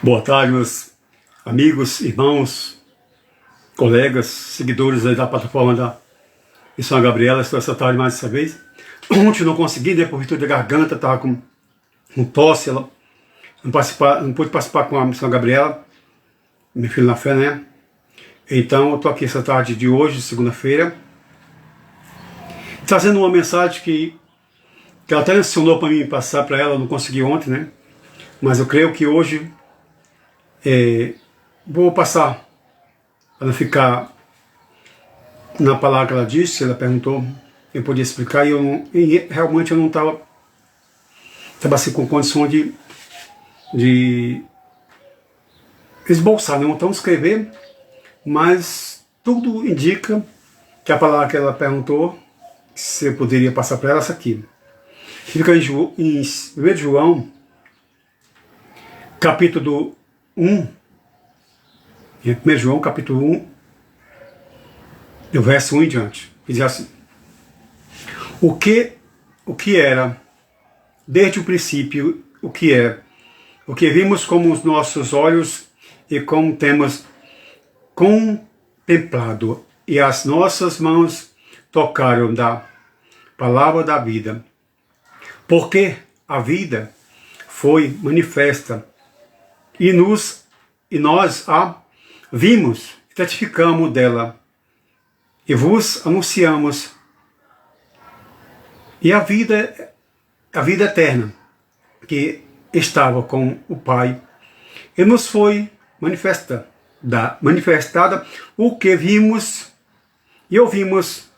Boa tarde, meus amigos, irmãos, colegas, seguidores aí da plataforma da Missão Gabriela. Estou essa tarde mais essa vez. Ontem não consegui, né, por virtude da garganta, estava com tosse, ela não pude participar com a Missão Gabriela, meu filho na fé, né? Então eu estou aqui essa tarde de hoje, segunda-feira, trazendo uma mensagem que ela até mencionou para mim passar para ela, eu não consegui ontem, né? Mas eu creio que hoje vou passar para não ficar na palavra que ela disse. Ela perguntou, eu podia explicar, e realmente eu não estava assim com condição de esboçar, não então escrever, mas tudo indica que a palavra que ela perguntou, se eu poderia passar para ela, essa aqui. Fica em 1 João, capítulo 1, 1 João, capítulo 1, do verso 1 em diante, que diz assim: o que era, desde o princípio, o que vimos com os nossos olhos e como temos contemplado, e as nossas mãos tocaram da palavra da vida, porque a vida foi manifesta, e nós a vimos, testificamos dela, e vos anunciamos, e a vida eterna, que estava com o Pai, e nos foi manifestada o que vimos e ouvimos,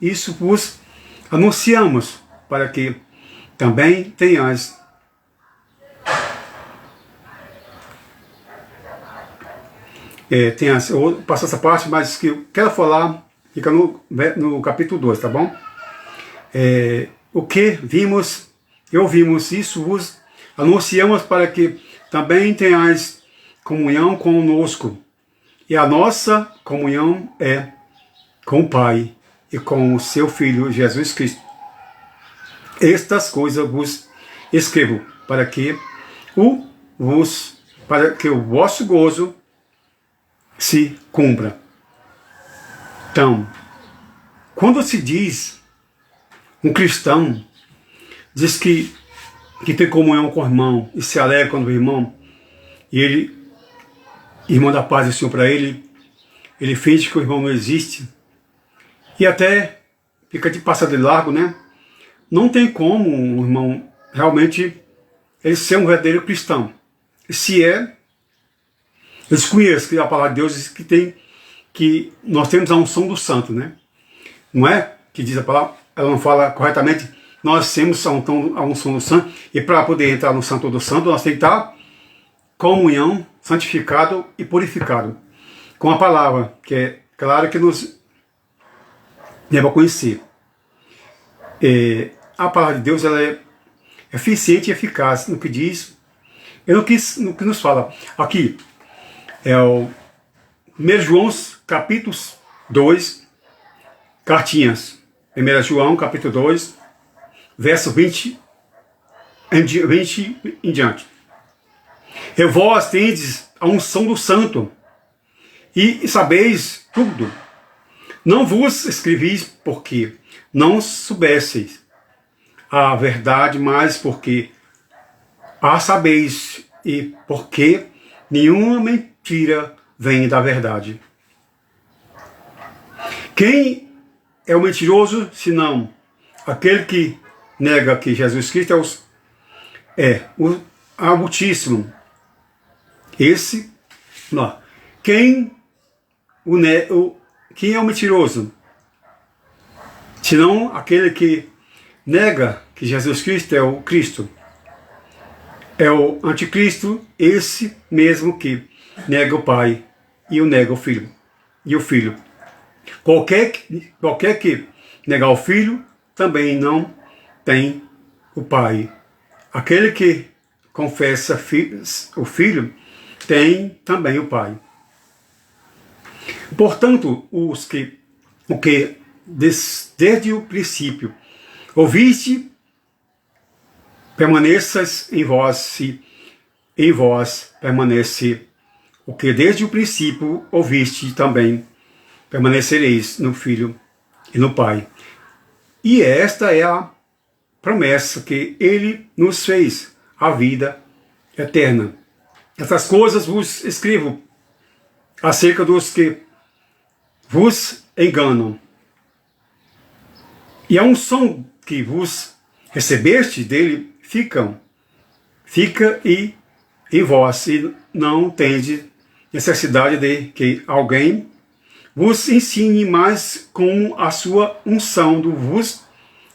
isso vos anunciamos, para que também tenhais eu passo essa parte, mas que eu quero falar fica no capítulo 2, tá bom? O que vimos e ouvimos, isso vos anunciamos, para que também tenhais comunhão conosco. E a nossa comunhão é com o Pai e com o seu Filho Jesus Cristo. Estas coisas vos escrevo para que o vosso gozo se cumpra. Então, quando se diz um cristão, diz que tem comunhão com o irmão e se alegra quando o irmão, e ele, irmão da paz do Senhor para ele finge que o irmão não existe, e até fica de passar de largo, né? Não tem como um irmão realmente ele ser um verdadeiro cristão. Se eu desconheço que a palavra de Deus diz que nós temos a unção do santo, né? Não é que diz a palavra, ela não fala corretamente, nós temos a unção do santo, e para poder entrar no santo do santo, nós temos que estar comunhão, santificado e purificado com a palavra, que é claro que nos leva a conhecer. A palavra de Deus, ela é eficiente e eficaz no que diz e no que nos fala. Aqui é o 1 João, capítulo 2, cartinhas. 1 João, capítulo 2, verso 20 em diante. E vós tendes a unção do santo, e sabeis tudo. Não vos escrevis porque não soubesseis a verdade, mas porque a sabeis, e porque nenhuma mentira vem da verdade. Quem é o mentiroso, senão aquele que nega que Jesus Cristo é o Altíssimo? Esse, não. Quem é o mentiroso? Senão aquele que nega que Jesus Cristo é o Cristo. É o anticristo, esse mesmo que nega o Pai e o nega o Filho. E o Filho. Qualquer que negar o Filho também não tem o Pai. Aquele que confessa o Filho tem também o Pai. Portanto, desde o princípio ouviste, permaneças em vós, se em vós permanece o que desde o princípio ouviste também, permanecereis no Filho e no Pai. E esta é a promessa que Ele nos fez, a vida eterna. Essas coisas vos escrevo acerca dos que vos enganam. E a unção que vos recebeste dele fica e em vós, e não tendes necessidade de que alguém vos ensine, mas com a sua unção vos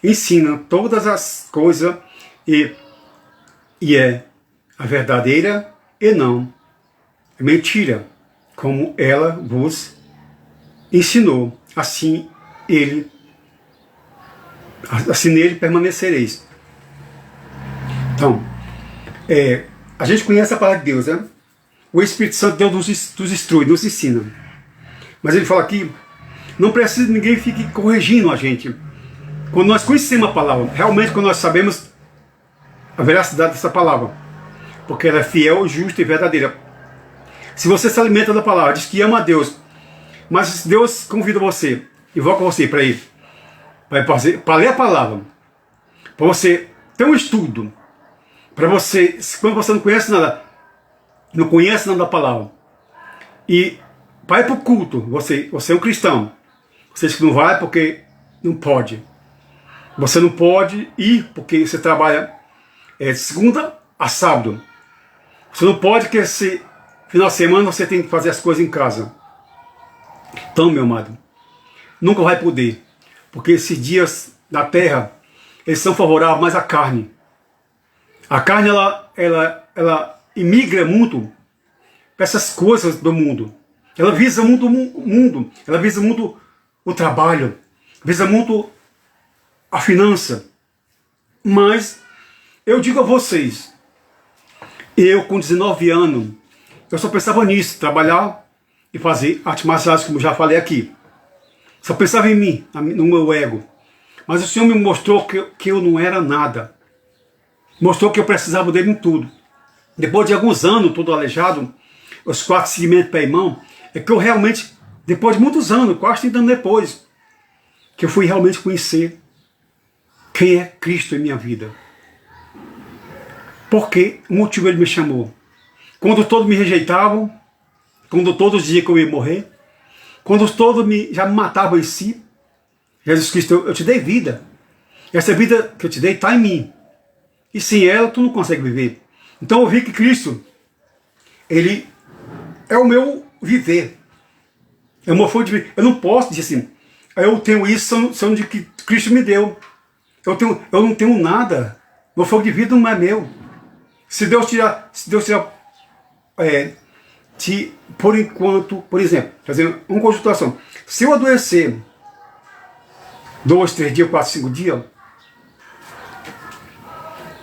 ensina todas as coisas e é a verdadeira e não é mentira, como ela vos ensinou, assim nele permanecereis. Então, a gente conhece a palavra de Deus, né? O Espírito Santo de Deus nos instrui, nos ensina. Mas ele fala aqui, não precisa que ninguém fique corrigindo a gente. Quando nós conhecemos a palavra, realmente quando nós sabemos a veracidade dessa palavra, porque ela é fiel, justa e verdadeira. Se você se alimenta da palavra, diz que ama a Deus, mas Deus convida você, invoca você para ir, para ler a palavra, para você ter um estudo, para você, quando você não conhece nada da palavra, e para ir para o culto, você é um cristão, você diz que não vai porque não pode. Você não pode ir porque você trabalha de segunda a sábado. Você não pode porque esse final de semana você tem que fazer as coisas em casa. Então, meu amado, nunca vai poder, porque esses dias na terra, eles são favoráveis mais à carne. A carne, ela imigra muito para essas coisas do mundo. Ela visa muito o mundo, ela visa muito o trabalho, visa muito a finança. Mas eu digo a vocês, eu com 19 anos, eu só pensava nisso, trabalhar e fazer arte marciais, como já falei aqui. Só pensava em mim, no meu ego. Mas o Senhor me mostrou que eu não era nada. Mostrou que eu precisava dele em tudo. Depois de alguns anos, todo aleijado, os 4 segmentos pé e mão, é que eu realmente, depois de muitos anos, quase 30 anos depois, que eu fui realmente conhecer quem é Cristo em minha vida. Por que motivo ele me chamou? Quando todos me rejeitavam, quando todos diziam que eu ia morrer, quando todos já me matavam em si, Jesus Cristo, eu te dei vida. Essa vida que eu te dei está em mim. E sem ela, tu não consegue viver. Então eu vi que Cristo, ele é o meu viver. É uma fonte de vida. Eu não posso dizer assim, eu tenho isso sendo de que Cristo me deu. Eu não tenho nada. Meu fogo de vida não é meu. Se Deus tirar por enquanto, por exemplo, fazendo uma consultação, se eu adoecer 2, 3 dias, 4, 5 dias,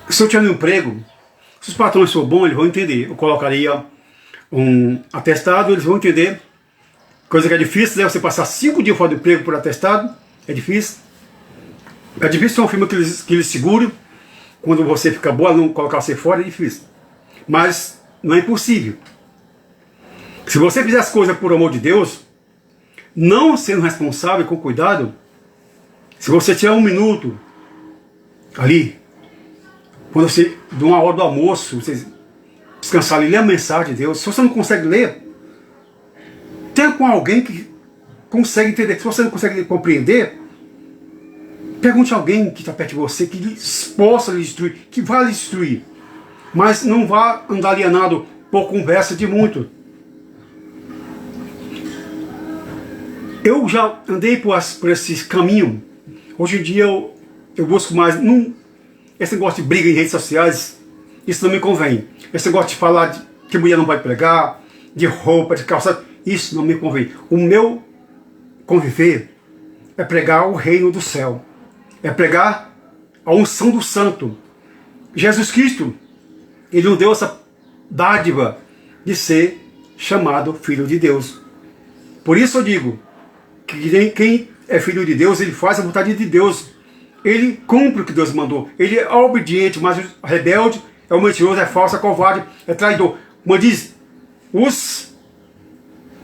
se eu tiver um emprego, se os patrões forem bons, eles vão entender. Eu colocaria um atestado, eles vão entender. Coisa que é difícil, né? Você passar 5 dias fora do emprego por atestado, é difícil. É difícil ter uma firma que eles segurem. Quando você fica boa, não colocar você fora, é difícil. Mas não é impossível. Se você fizer as coisas por amor de Deus, não sendo responsável, com cuidado, se você tiver 1 minuto ali, quando você, de uma hora do almoço, você descansar ali, ler a mensagem de Deus. Se você não consegue ler, tenha com alguém que consegue entender. Se você não consegue compreender, pergunte a alguém que está perto de você, que possa lhe instruir, que vá lhe instruir. Mas não vá andar alienado por conversa de muito. Eu já andei por esse caminho. Hoje em dia eu busco mais. Esse negócio de briga em redes sociais, isso não me convém. Esse negócio de falar que mulher não vai pregar, de roupa, de calçado, isso não me convém. O meu conviver é pregar o reino do céu. É pregar a unção do santo. Jesus Cristo, ele não deu essa dádiva de ser chamado Filho de Deus. Por isso eu digo que quem é filho de Deus, ele faz a vontade de Deus. Ele cumpre o que Deus mandou. Ele é obediente, mas o rebelde é um mentiroso, é falso, é covarde, é traidor. Como diz, os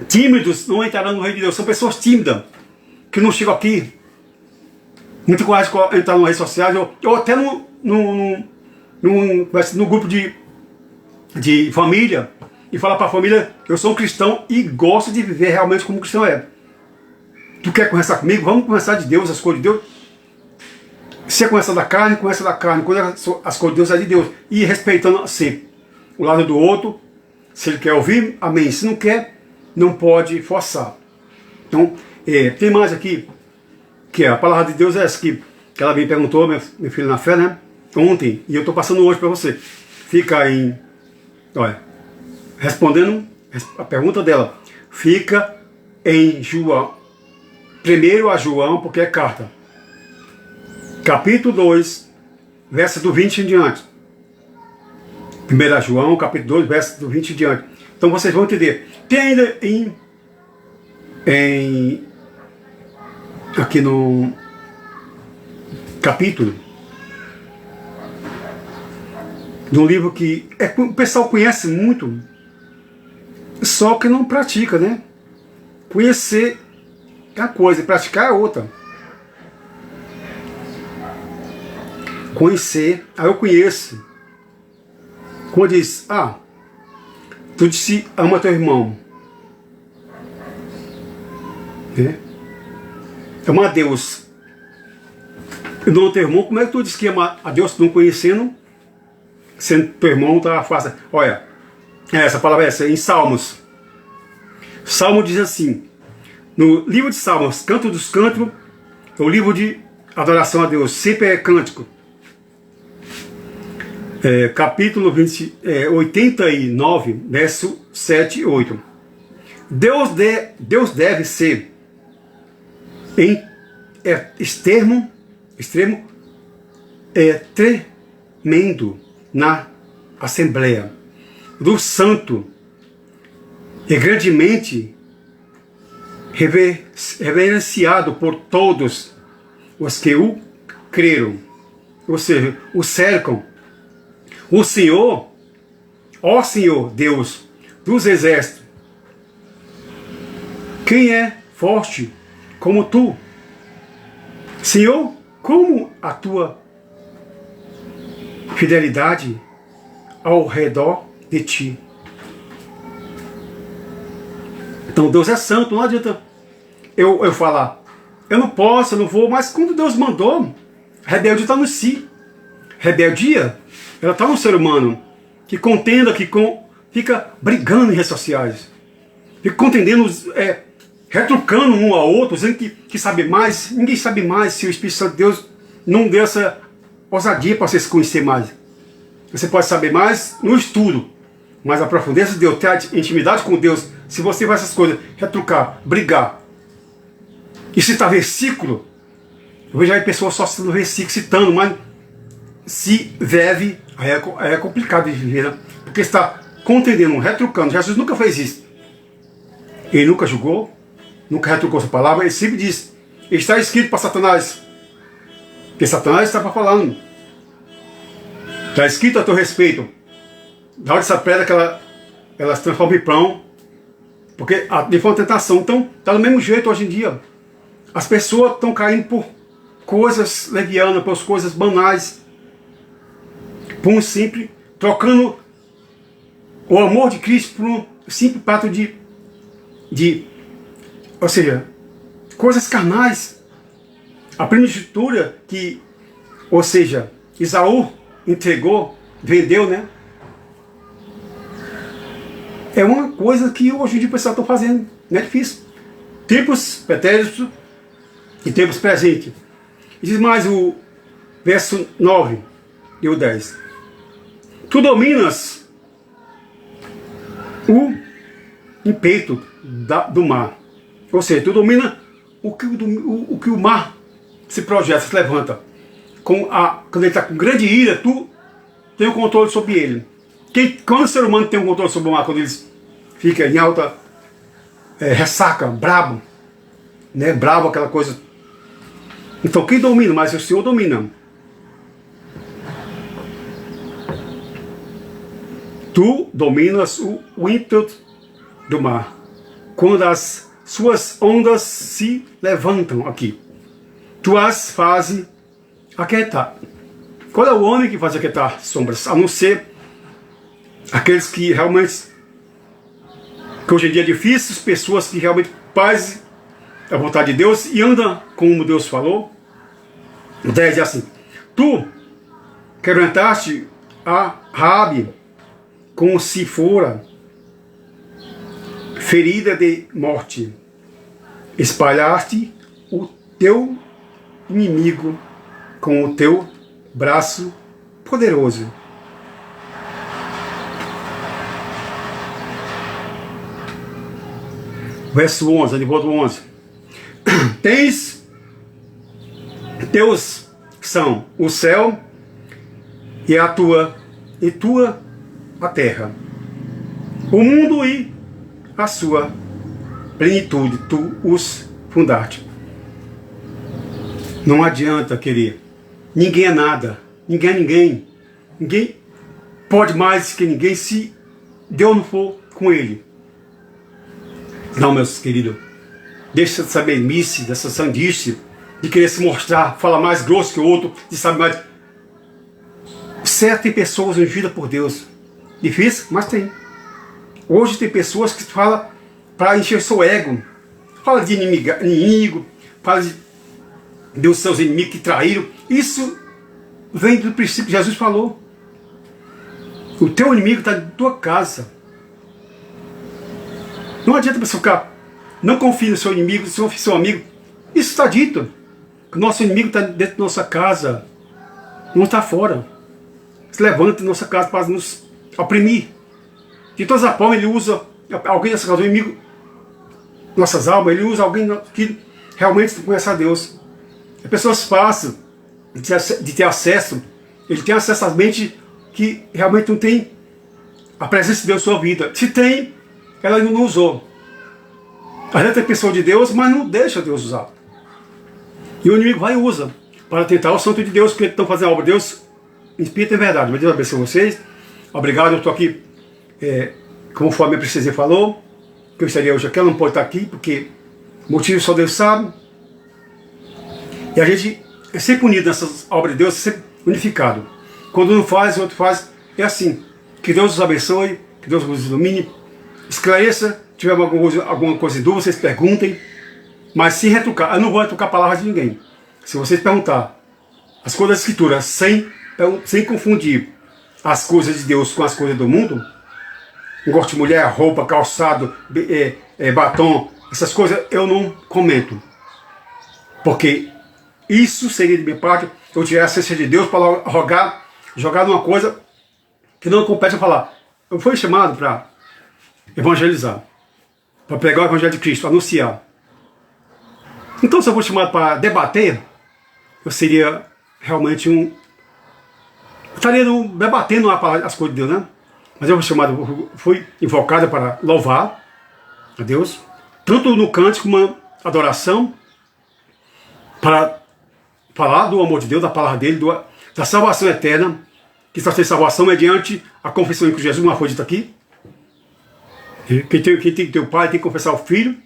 tímidos não entrarão no reino de Deus. São pessoas tímidas, que não chegam aqui, não tem coragem de entrar nas redes sociais, ou até no grupo de família, e falar para a família, eu sou um cristão e gosto de viver realmente como cristão é. Tu quer conversar comigo? Vamos conversar de Deus, as coisas de Deus. Se é conversa da carne, conversa da carne. Quando as coisas de Deus é de Deus. E respeitando sempre o lado do outro. Se ele quer ouvir, amém. Se não quer, não pode forçar. Então, tem mais aqui, que a palavra de Deus é essa que ela me perguntou, meu filho na fé, né? Ontem, e eu estou passando hoje para você. Fica em... Olha, respondendo a pergunta dela. Fica em João. Primeiro a João, porque é carta. Capítulo 2, verso do 20 em diante. 1 João, capítulo 2, verso do 20 em diante. Então vocês vão entender. Tem ainda aqui no capítulo de um livro que o pessoal conhece muito, só que não pratica, né? Conhecer é uma coisa, praticar é outra. Conhecer, eu conheço. Quando diz, tu disse ama teu irmão, né? Ama a Deus. Eu não teu irmão, como é que tu diz que ama a Deus não conhecendo, sendo teu irmão tá fácil? Olha, essa palavra é essa, em Salmos. Salmo diz assim, no livro de Salmos, Canto dos Cantos, é o livro de adoração a Deus, sempre é cântico. Capítulo 89, verso 7 e 8. Deus deve ser em extremo tremendo na Assembleia do Santo e grandemente reverenciado por todos os que o creram, ou seja, o cercam. O Senhor, ó Senhor Deus dos exércitos, quem é forte como tu? Senhor, como a tua fidelidade ao redor de ti. Então Deus é santo, não adianta eu falar, eu não posso, eu não vou, mas quando Deus mandou, rebelde está no si. Rebeldia, ela está no ser humano, que contenda, fica brigando em redes sociais, fica contendendo, retrucando um ao outro, dizendo que sabe mais. Ninguém sabe mais se o Espírito Santo de Deus não deu essa ousadia para você se conhecer mais. Você pode saber mais no estudo, mas a profundeza de Deus, ter a intimidade com Deus, se você vai essas coisas, retrucar, brigar, e citar versículo, eu vejo aí pessoas só citando versículo, citando, mas se deve, aí é complicado de viver, né? Porque está contendendo, retrucando. Jesus nunca fez isso. Ele nunca julgou, nunca retrucou essa palavra, ele sempre diz, está escrito para Satanás, que Satanás estava falando, está escrito a teu respeito, da hora dessa pedra que ela se transforma em pão, porque de uma tentação. Então está do mesmo jeito hoje em dia, as pessoas estão caindo por coisas levianas, por coisas banais, por um simples, trocando o amor de Cristo por um simples prato ou seja, coisas carnais. A primogenitura que, ou seja, Esaú entregou, vendeu, né? É uma coisa que hoje em dia o pessoal está fazendo, não é difícil. Tempos pretéritos e tempos presentes. Diz mais o verso 9 e o 10. Tu dominas o impeto do mar. Ou seja, tu domina o que o mar se projeta, se levanta. Quando ele está com grande ira, tu tem o controle sobre ele. Quando o ser humano tem o controle sobre o mar, quando ele fica em alta ressaca, brabo, né? Bravo, aquela coisa. Então quem domina? Mas o Senhor domina. Tu dominas o ímpeto do mar, quando as suas ondas se levantam aqui. Tu as fazes aquietar. Qual é o homem que faz aquietar sombras? A não ser aqueles que realmente, que hoje em dia é difícil, pessoas que realmente fazem a vontade de Deus e andam como Deus falou. O 10 diz assim: Tu quebrantaste a Raabe como se fora ferida de morte, espalhaste o teu inimigo com o teu braço poderoso. Verso 11, de volta 11. Teus são o céu e a tua a terra, o mundo e a sua plenitude, tu os fundaste. Não adianta querer. Ninguém é nada. Ninguém é ninguém. Ninguém pode mais que ninguém se Deus não for com ele. Não, meus queridos. Deixa dessa mesmice, dessa sandice, de querer se mostrar, falar mais grosso que o outro, de saber mais. Certo, tem pessoas ungidas por Deus. Difícil, mas tem. Hoje tem pessoas que falam para encher seu ego. Fala de inimigo, fala dos seus inimigos que traíram. Isso vem do princípio que Jesus falou. O teu inimigo está na tua casa. Não adianta você ficar, não confie no seu inimigo, não confie no seu amigo. Isso está dito. Que o nosso inimigo está dentro da nossa casa, não está fora. Se levanta em nossa casa para nos oprimir. De todas as formas, ele usa alguém dessa casa, o inimigo, nossas almas, ele usa alguém que realmente conhece a Deus. As pessoas fáceis de ter acesso, ele tem acesso à mente que realmente não tem a presença de Deus na sua vida. Se tem, ela ainda não usou. A gente é pessoa de Deus, mas não deixa Deus usar. E o inimigo vai e usa para tentar o santo de Deus, porque estão fazendo a obra de Deus em espírito e verdade. Mas Deus abençoe vocês. Obrigado, eu estou aqui, conforme a princesa falou, que eu estaria hoje aqui, ela não pode estar aqui, porque motivo só Deus sabe. E a gente é sempre unido nessas obras de Deus, sempre unificado. Quando um faz, o outro faz, é assim. Que Deus os abençoe, que Deus os ilumine, esclareça, se tiver alguma coisa em dúvida, vocês perguntem, mas sem retrucar. Eu não vou retrucar a palavra de ninguém. Se vocês perguntar as coisas da Escritura sem confundir as coisas de Deus com as coisas do mundo, gosto de mulher, roupa, calçado, batom, essas coisas eu não comento. Porque isso seria de minha parte, eu tirar a ciência de Deus para jogar numa coisa que não compete a falar. Eu fui chamado para evangelizar, para pregar o Evangelho de Cristo, anunciar. Então, se eu for chamado para debater, eu seria realmente eu estaria debatendo as coisas de Deus, né? Mas eu fui invocado para louvar a Deus, tanto no cântico como uma adoração, para falar do amor de Deus, da palavra dele, da salvação eterna, que só tem salvação mediante a confissão em Cristo Jesus, uma foi dita aqui. Quem tem que ter o pai tem que confessar o filho.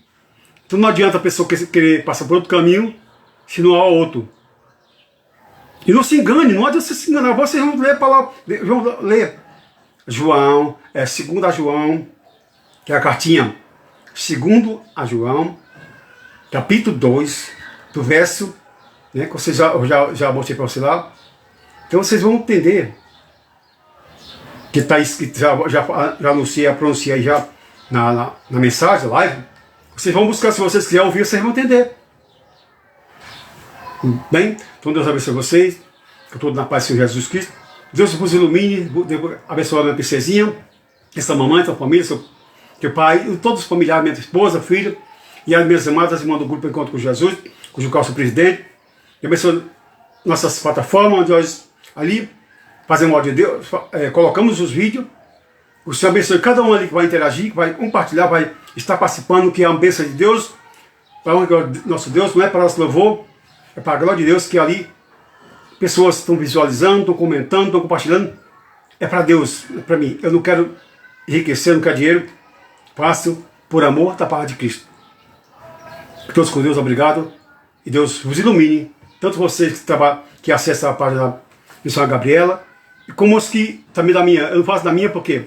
Então não adianta a pessoa querer passar por outro caminho, se não há outro. E não se engane, não adianta você se enganar. Vocês vão ler a palavra, vão ler João, 2 João, que é a cartinha 2 a João, capítulo 2, do verso, né, que vocês já mostrei para você lá. Então vocês vão entender que está escrito, já anunciei, pronunciei já na mensagem, live. Vocês vão buscar, se vocês quiserem ouvir, vocês vão entender. Bem, então Deus abençoe vocês, que eu estou na paz do Senhor Jesus Cristo. Deus vos ilumine, abençoe a minha princesinha, essa mamãe, essa família, seu pai, todos os familiares, minha esposa, filho, e as minhas amadas irmãs do grupo Encontro com Jesus, cujo qual sou presidente. E abençoe nossas plataformas, onde nós ali fazemos áudio de Deus, colocamos os vídeos. O Senhor abençoe cada um ali que vai interagir, que vai compartilhar, vai estar participando, que é a bênção de Deus, para o nosso Deus, não é para nosso louvor, é para a glória de Deus, que ali pessoas estão visualizando, estão comentando, estão compartilhando é para Deus, é para mim. Eu não quero enriquecer, não quero dinheiro. Faço por amor da palavra de Cristo. Todos com Deus, obrigado. E Deus vos ilumine. Tanto vocês que acessam a página da missionária Gabriela, como os que também da minha. Eu não faço da minha porque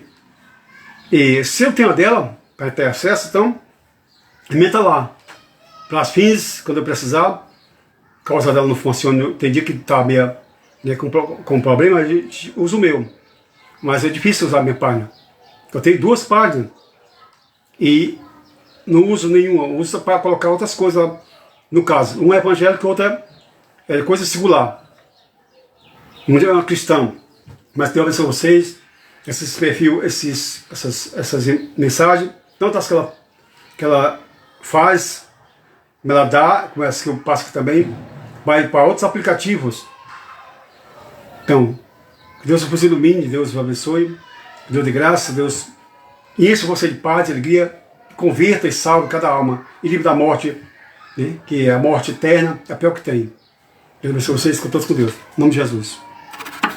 se eu tenho a dela, para ter acesso, então, alimenta lá. Para as fins, quando eu precisar, a causa dela não funciona, tem dia que está meio com problema, a gente usa o meu. Mas é difícil usar a minha página. Eu tenho 2 páginas e não uso nenhuma, uso para colocar outras coisas lá. No caso, um é evangélico e outro é coisa singular. Um é cristão. Mas tem uma vez com vocês, esses perfis, essas mensagens, tantas que ela faz, ela dá, como essa que eu passo aqui também, vai para outros aplicativos. Então, que Deus vos ilumine, Deus vos abençoe, Deus de graça, Deus enche você de paz, de alegria, converta e salve cada alma, e livre da morte, né, que é a morte eterna, é a pior que tem. Deus abençoe vocês, com todos com Deus. Em nome de Jesus.